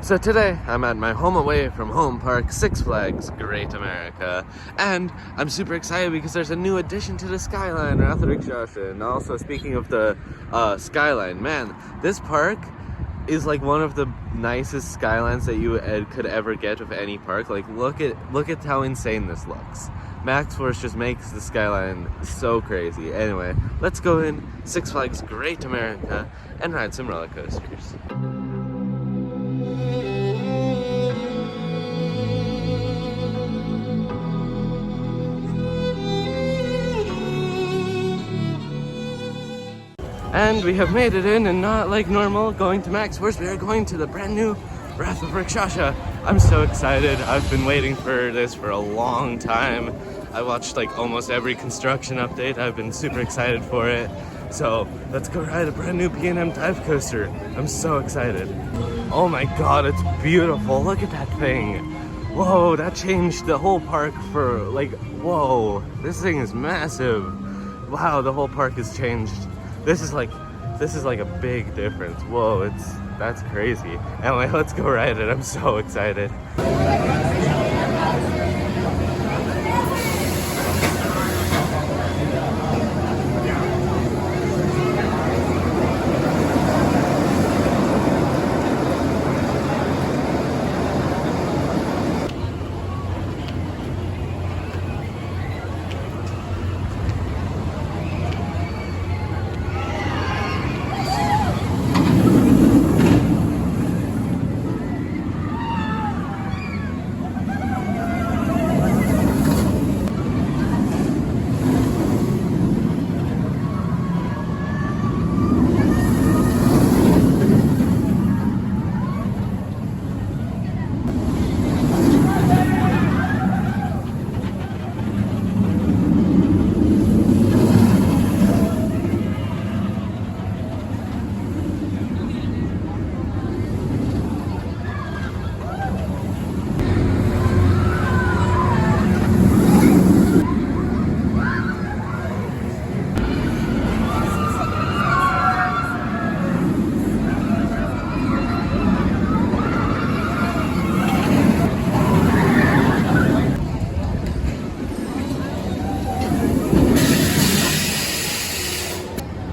So today, I'm at my home away from home park, Six Flags Great America, and I'm super excited because there's a new addition to the Skyline, Rakshasa. And also, speaking of the Skyline, man, this park is like one of the nicest skylines that you could ever get of any park. Like, look at how insane this looks. Max Force just makes the Skyline so crazy. Anyway, let's go in Six Flags Great America and ride some roller coasters. And we have made it in, and not like normal going to Max Force, we are going to the brand new Wrath of Rakshasa. I'm so excited. I've been waiting for this for a long time. I watched like almost every construction update. I've been super excited for it. So let's go ride a brand new B&M dive coaster. I'm so excited. Oh my god, it's beautiful. Look at that thing. Whoa, that changed the whole park for like, whoa, this thing is massive. Wow, the whole park has changed. This is like a big difference. Whoa, that's crazy. Anyway, let's go ride it. I'm so excited.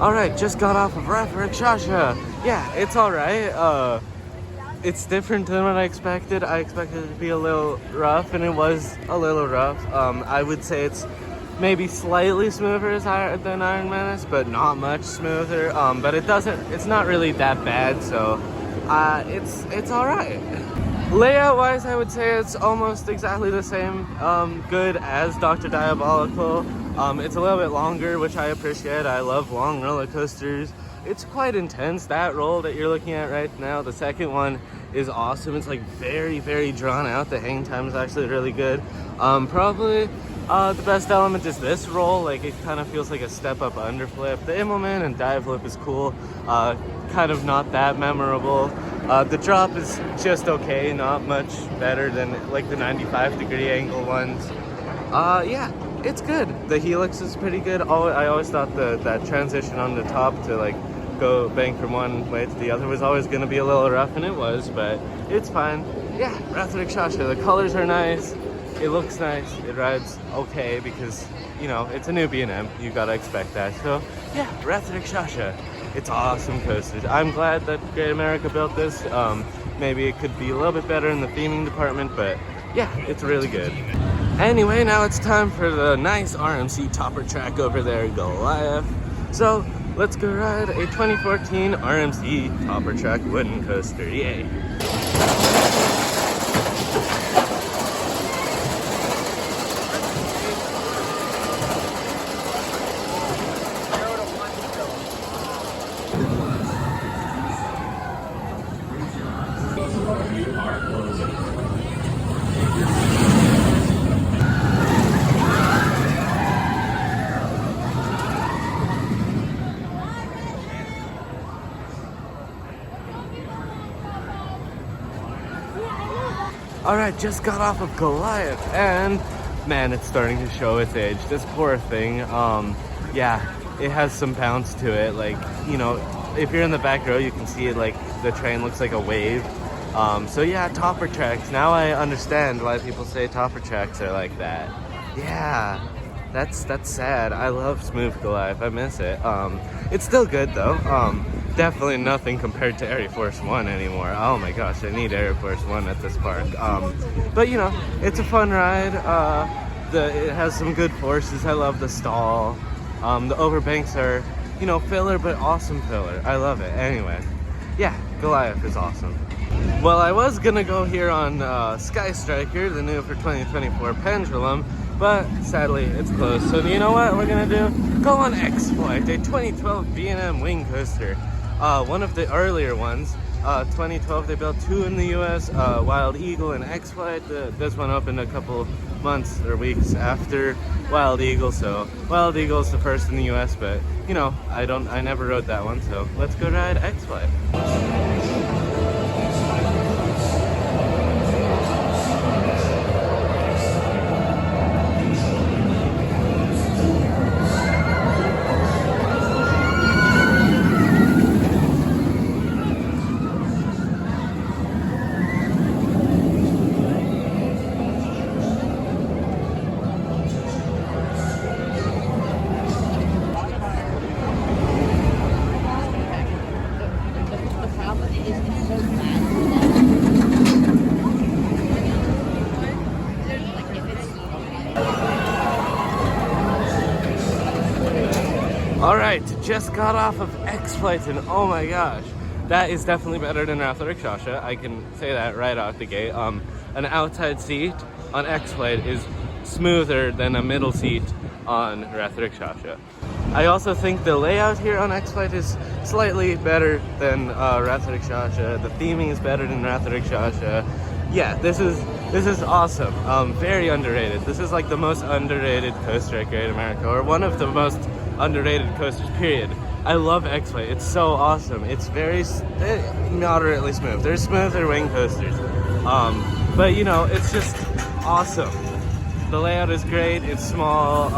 Alright, just got off of Wrath of Rakshasa. Yeah, it's alright. It's different than what I expected. I expected it to be a little rough, and it was a little rough. I would say it's maybe slightly smoother than Iron Menace, but not much smoother. But it's not really that bad, so it's alright. Layout wise, I would say it's almost exactly the same good as Dr. Diabolical. It's a little bit longer, which I appreciate. I love long roller coasters. It's quite intense. That roll that you're looking at right now, the second one, is awesome. It's like very, very drawn out. The hang time is actually really good. Probably the best element is this roll. Like, it kind of feels like a step up underflip. The Immelman and dive flip is cool. Kind of not that memorable. The drop is just okay, not much better than like the 95-degree angle ones. Yeah, it's good. The Helix is pretty good. I always thought that transition on the top to like go bank from one way to the other was always going to be a little rough, and it was, but it's fine. Yeah, Wrath of Rakshasa. The colors are nice. It looks nice. It rides okay because, you know, it's a new B&M. You gotta expect that. So yeah, Wrath of Rakshasa. It's awesome coasters. I'm glad that Great America built this. Maybe it could be a little bit better in the theming department, but yeah, it's really good. Anyway, now it's time for the nice RMC topper track over there, Goliath. So let's go ride a 2014 RMC topper track wooden coaster. Yay! Alright, just got off of Goliath, and man, it's starting to show its age. This poor thing, yeah, it has some bounce to it. Like, you know, if you're in the back row, you can see it, like, the train looks like a wave. So yeah, topper tracks. Now I understand why people say topper tracks are like that. Yeah, that's sad. I love Smooth Goliath. I miss it. It's still good though. Definitely nothing compared to Air Force One anymore. Oh my gosh, I need Air Force One at this park. But you know, it's a fun ride. It has some good forces. I love the stall. The overbanks are, you know, filler, but awesome filler. I love it. Anyway, yeah, Goliath is awesome. Well, I was gonna go here on Sky Striker, the new for 2024 Pendulum, but sadly it's closed. So you know what we're gonna do? Go on X-Flight, a 2012 B&M wing coaster. One of the earlier ones. 2012 they built two in the US, Wild Eagle and X-Flight. This one opened a couple months or weeks after Wild Eagle, so Wild Eagle's the first in the US, but you know, I never rode that one, so let's go ride X-Flight. Alright, just got off of X-Flight and oh my gosh, that is definitely better than Rakshasa. I can say that right out the gate. An outside seat on X-Flight is smoother than a middle seat on Rakshasa. I also think the layout here on X-Flight is slightly better than Rakshasa. The theming is better than Rakshasa. Yeah, this is awesome. Very underrated. This is like the most underrated coaster at Great America, or one of the most underrated coasters, period. I love X-Flight. It's so awesome. It's very moderately smooth. There's smoother wing coasters. But you know, it's just awesome. The layout is great. It's small.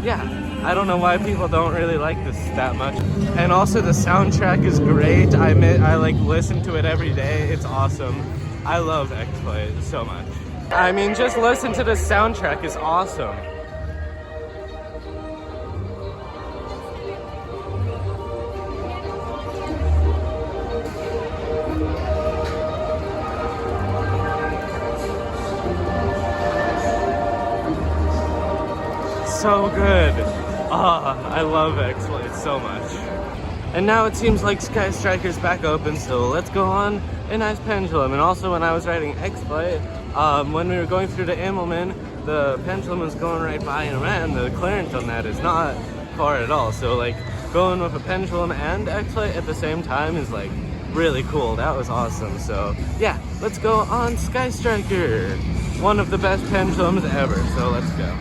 Yeah, I don't know why people don't really like this that much. And also the soundtrack is great. I like listen to it every day. It's awesome. I love X-Flight so much. I mean, just listen to the soundtrack is awesome. So good. I love X-Flight so much. And now it seems like Sky Striker's back open, so let's go on a nice pendulum. And also when I was riding X-Flight, when we were going through the Immelman, the pendulum was going right by and around. The clearance on that is not far at all. So like going with a pendulum and X-Flight at the same time is like really cool. That was awesome. So yeah, let's go on Sky Striker. One of the best pendulums ever, so let's go.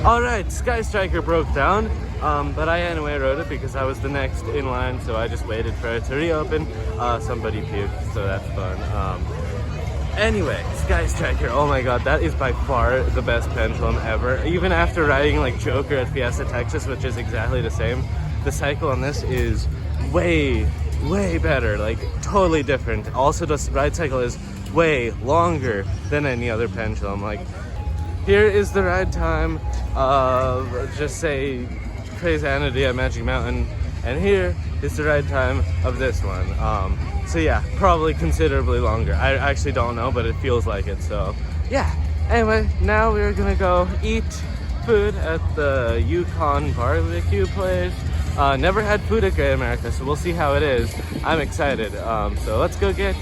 Alright, Sky Striker broke down, but I anyway rode it because I was the next in line, so I just waited for it to reopen. Somebody puked, so that's fun. Anyway, Sky Striker, oh my god, that is by far the best pendulum ever. Even after riding like Joker at Fiesta, Texas, which is exactly the same, the cycle on this is way better, like totally different. Also, the ride cycle is way longer than any other pendulum. Like, here is the ride time of, just say, Crazanity at Magic Mountain, and here is the ride time of this one. So yeah, probably considerably longer. I actually don't know, but it feels like it, so yeah. Anyway, now we're gonna go eat food at the Yukon barbecue place. Never had food at Great America, so we'll see how it is. I'm excited. So let's go get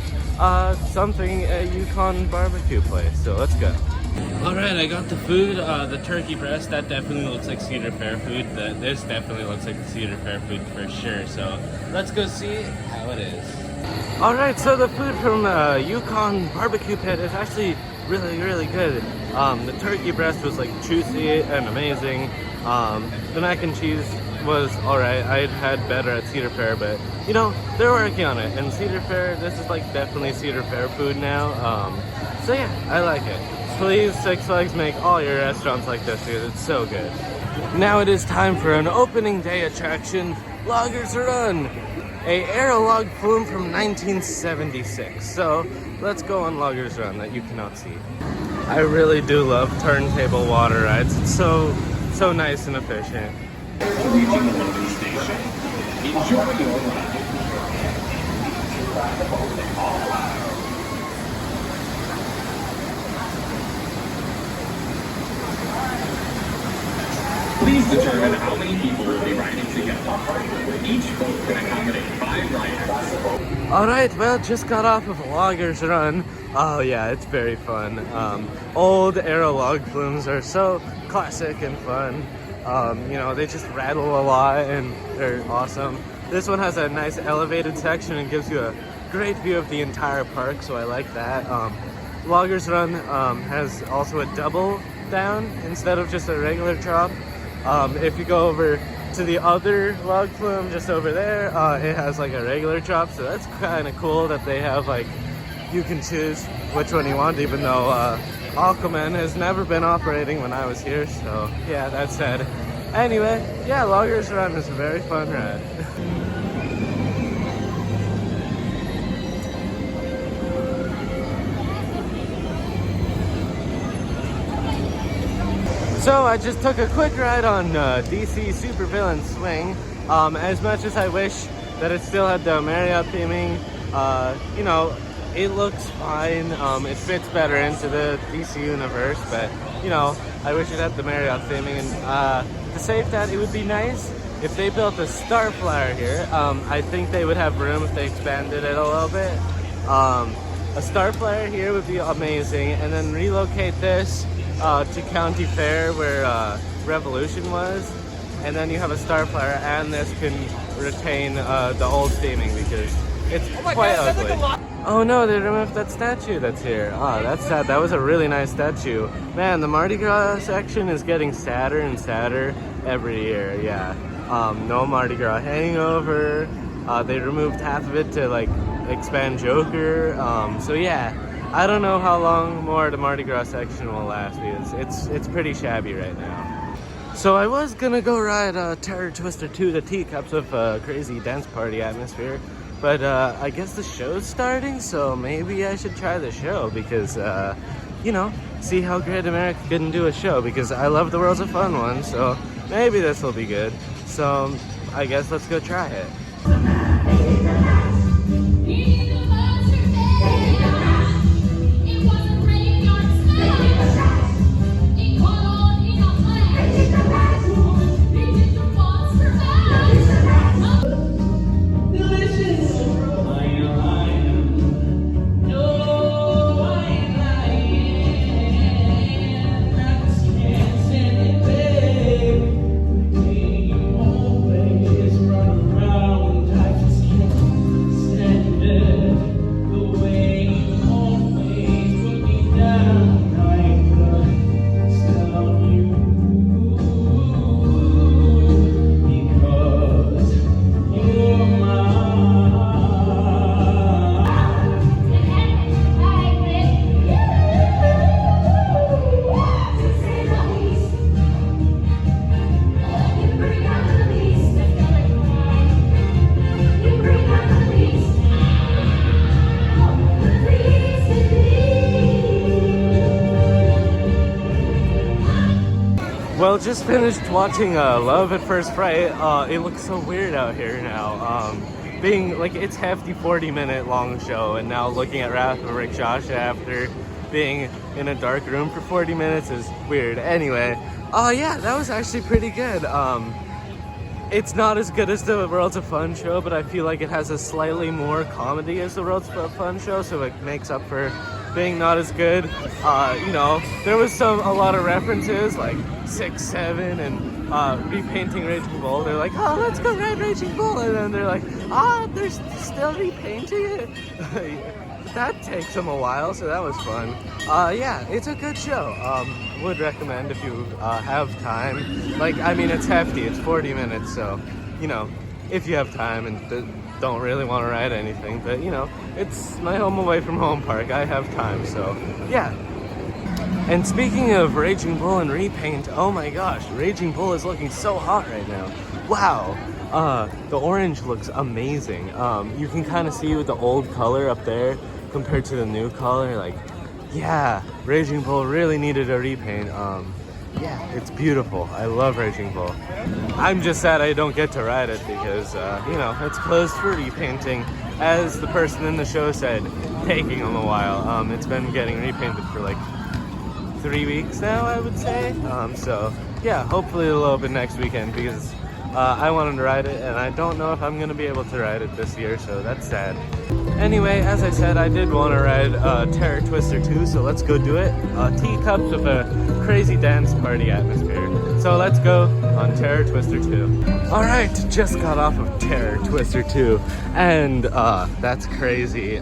something at Yukon barbecue place, so let's go. Alright, I got the food, the turkey breast. That definitely looks like Cedar Fair food. This definitely looks like the Cedar Fair food for sure, so let's go see how it is. Alright, so the food from Yukon barbecue pit is actually really, really good. The turkey breast was like juicy and amazing. The mac and cheese was alright. I'd had better at Cedar Fair, but you know, they're working on it. And Cedar Fair, this is like definitely Cedar Fair food now. So yeah, I like it. Please, Six Flags, make all your restaurants like this because it's so good. Now it is time for an opening day attraction, Loggers Run, a aerolog flume from 1976. So let's go on Loggers Run that you cannot see. I really do love turntable water rides. It's so nice and efficient. Reaching the loading station. Enjoy your ride. Please determine how many people will be riding together. Each boat can accommodate 5 riders. Alright, well, just got off of Loggers Run. Oh yeah, it's very fun. Old aerolog flumes are so classic and fun. You know, they just rattle a lot and they're awesome. This one has a nice elevated section and gives you a great view of the entire park, so I like that. Loggers Run has also a double down instead of just a regular drop. If you go over to the other log flume just over there, it has like a regular drop, so that's kind of cool that they have like, you can choose which one you want, even though Aquaman has never been operating when I was here, so yeah, that's sad. Anyway, yeah, Loggers Run is a very fun ride. So I just took a quick ride on DC Supervillain Swing. As much as I wish that it still had the Marriott theming, you know, it looks fine. It fits better into the DC universe, but you know, I wish it had the Marriott theming. And to save that, it would be nice if they built a Star Flyer here. I think they would have room if they expanded it a little bit. A Star Flyer here would be amazing, and then relocate this to County Fair where Revolution was, and then you have a Star Flyer, and this can retain the old theming because it's quite ugly. Oh no, they removed that statue that's here. Oh, that's sad. That was a really nice statue. Man, the Mardi Gras section is getting sadder and sadder every year, yeah. No Mardi Gras hangover. They removed half of it to like expand Joker. So yeah, I don't know how long more the Mardi Gras section will last because it's pretty shabby right now. So I was gonna go ride Terror Twister 2, the Teacups of crazy dance party atmosphere. But I guess the show's starting, so maybe I should try the show because, you know, see how Great America can do a show because I love the World's a Fun one, so maybe this will be good. So I guess let's go try it. Well, just finished watching Love at First Fright. It looks so weird out here now. Being like, it's hefty 40-minute long show, and now looking at Wrath of Rakshasa after being in a dark room for 40 minutes is weird. Anyway, yeah, that was actually pretty good. It's not as good as the World's a Fun show, but I feel like it has a slightly more comedy as the World's a Fun show, so it makes up for being not as good. You know, there was a lot of references like 6, 7, and repainting Raging Bull. They're like, oh, let's go ride Raging Bull, and then they're like, they're still repainting it. that takes them a while, so that was fun. Yeah, it's a good show. Would recommend if you have time. Like, I mean, it's hefty. It's 40 minutes, so, you know, if you have time and don't really want to ride anything, but, you know, it's my home away from home park. I have time, so, yeah. And speaking of Raging Bull and repaint, oh my gosh, Raging Bull is looking so hot right now. Wow. The orange looks amazing. You can kind of see with the old color up there compared to the new color. Like, yeah, Raging Bull really needed a repaint. Yeah, it's beautiful. I love Raging Bull. I'm just sad I don't get to ride it because, you know, it's closed for repainting. As the person in the show said, taking them a while. It's been getting repainted for like 3 weeks now, I would say. So, yeah, hopefully it'll open next weekend because I wanted to ride it, and I don't know if I'm going to be able to ride it this year, so that's sad. Anyway, as I said, I did want to ride Terror Twister 2, so let's go do it. Teacups with a crazy dance party atmosphere. So let's go on Terror Twister 2. Alright, just got off of Terror Twister 2, and that's crazy.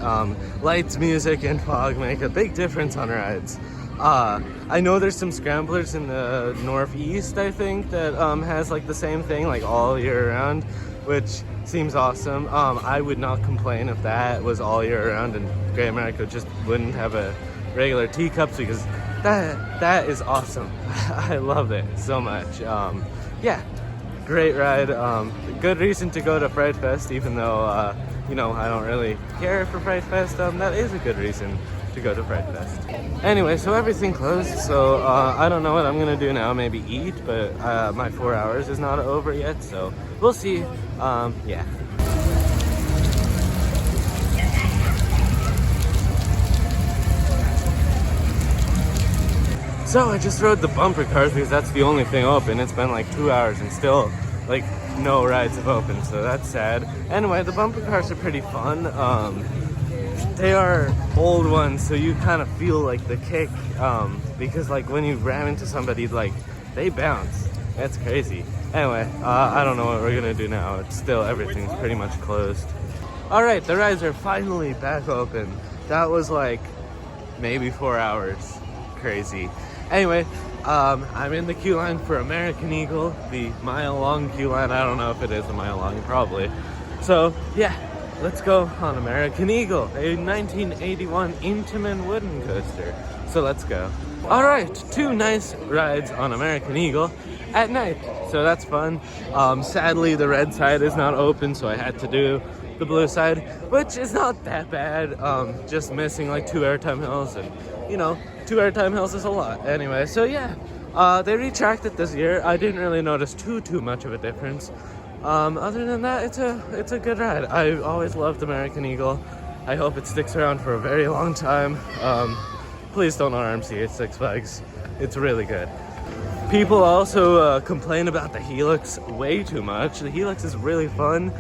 Lights, music, and fog make a big difference on rides. I know there's some scramblers in the northeast, I think, that has like the same thing, like all year round, which seems awesome. I would not complain if that was all year round and Great America just wouldn't have a regular teacups, because that is awesome. I love it so much. Yeah, great ride. Good reason to go to Fright Fest, even though you know, I don't really care for Fright Fest. That is a good reason to go to Fright Fest. Anyway, so everything closed, so I don't know what I'm gonna do now. Maybe eat, but my 4 hours is not over yet, so we'll see. Yeah. So I just rode the bumper cars because that's the only thing open. It's been like 2 hours and still like no rides have opened, so that's sad. Anyway, the bumper cars are pretty fun. They are old ones, so you kind of feel like the kick, because like when you ram into somebody, like they bounce. That's crazy. Anyway, I don't know what we're gonna do now. It's still, everything's pretty much closed. All right, the rides are finally back open. That was like maybe 4 hours. Crazy. Anyway, I'm in the queue line for American Eagle, the mile-long queue line. I don't know if it is a mile long, probably. So yeah. Let's go on American Eagle, a 1981 Intamin wooden coaster. So let's go. All right, 2 nice rides on American Eagle at night. So that's fun. Sadly, the red side is not open, so I had to do the blue side, which is not that bad. Just missing like 2 airtime hills, and you know, 2 airtime hills is a lot. Anyway, so yeah, they retracted this year. I didn't really notice too much of a difference. Other than that, it's a good ride. I always loved American Eagle. I hope it sticks around for a very long time. Please don't RMC at Six Flags. It's really good. People also complain about the Helix way too much. The Helix is really fun,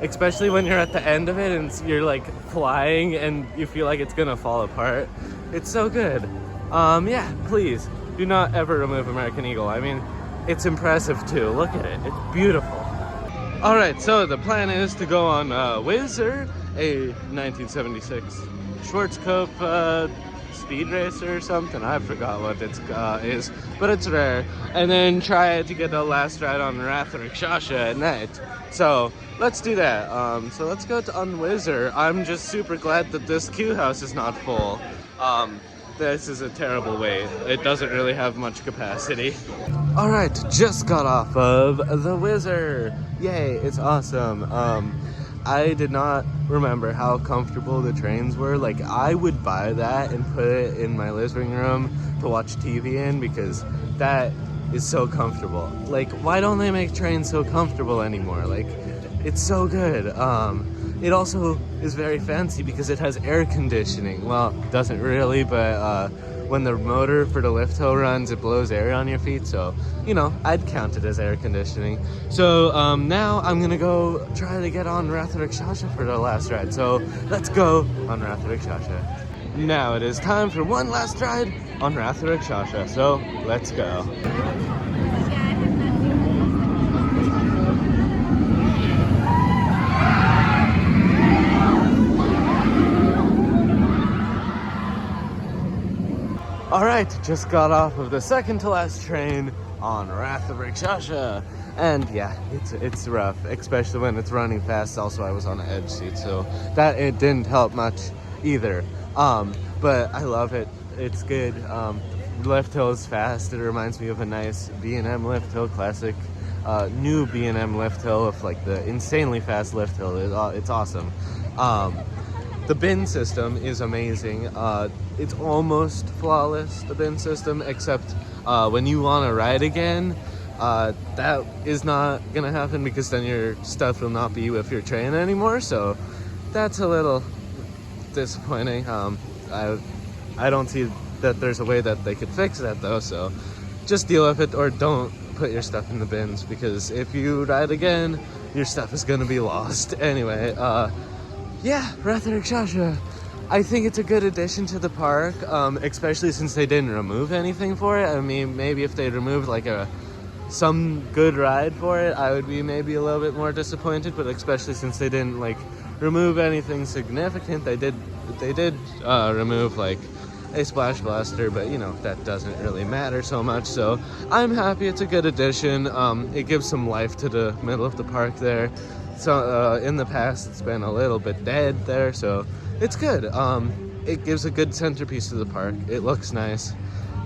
especially when you're at the end of it and you're like flying and you feel like it's gonna fall apart. It's so good. Yeah, please do not ever remove American Eagle. I mean, it's impressive too. Look at it. It's beautiful. All right, so the plan is to go on Whizzer, a 1976 Schwarzkopf speed racer or something. I forgot what it is, but it's rare. And then try to get the last ride on Rakshasa at night. So let's do that. So let's go on Whizzer. I'm just super glad that this queue house is not full. This is a terrible wait. It doesn't really have much capacity. All right, just got off of the Whizzer. Yay, it's awesome. I did not remember how comfortable the trains were. Like, I would buy that and put it in my living room to watch TV in because that is so comfortable. Like, why don't they make trains so comfortable anymore? Like, it's so good. It also is very fancy because it has air conditioning. Well, it doesn't really, but when the motor for the lift hill runs, it blows air on your feet. So, you know, I'd count it as air conditioning. So now I'm gonna go try to get on Rakshasa for the last ride. So let's go on Rakshasa. Now it is time for one last ride on Rakshasa. So let's go. Alright, just got off of the second to last train on Wrath of Rakshasa. And yeah, it's rough, especially when it's running fast. Also, I was on an edge seat, so that it didn't help much either. But I love it. It's good. Lift hill is fast. It reminds me of a nice B&M lift hill, classic new B&M lift hill of like the insanely fast lift hill. It's awesome. The bin system is amazing. It's almost flawless, the bin system, except when you want to ride again, that is not gonna happen because then your stuff will not be with your train anymore. So that's a little disappointing. I don't see that there's a way that they could fix that though. So just deal with it or don't put your stuff in the bins, because if you ride again, your stuff is gonna be lost. Anyway, yeah, Wrath of Rakshasa. I think it's a good addition to the park, especially since they didn't remove anything for it. I mean, maybe if they removed like some good ride for it, I would be maybe a little bit more disappointed. But especially since they didn't like remove anything significant, they did remove like a splash blaster, but you know, that doesn't really matter so much. So I'm happy it's a good addition. It gives some life to the middle of the park there. So in the past it's been a little bit dead there, so it's good. It gives a good centerpiece to the park. It looks nice.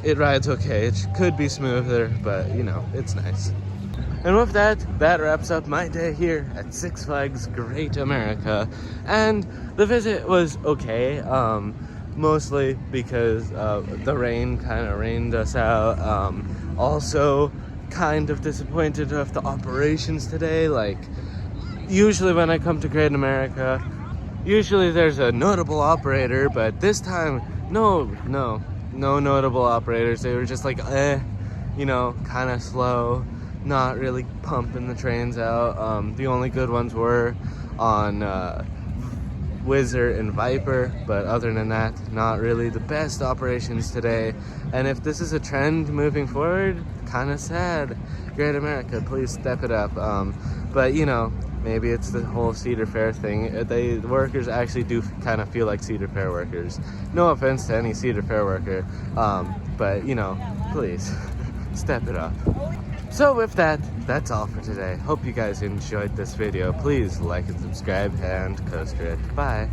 It rides okay. It could be smoother, but you know, it's nice. And with that, that wraps up my day here at Six Flags Great America. And the visit was okay, mostly because the rain kind of rained us out. Also kind of disappointed with the operations today. Like, usually when I come to Great America, usually there's a notable operator, but this time, no notable operators. They were just like, you know, kind of slow, not really pumping the trains out. The only good ones were on Whizzer and Viper, but other than that, not really the best operations today. And if this is a trend moving forward, kind of sad. Great America, please step it up. But you know, maybe it's the whole Cedar Fair thing. The workers actually do kind of feel like Cedar Fair workers. No offense to any Cedar Fair worker, but you know, please step it up. So with that, that's all for today. Hope you guys enjoyed this video. Please like and subscribe and coaster it. Bye.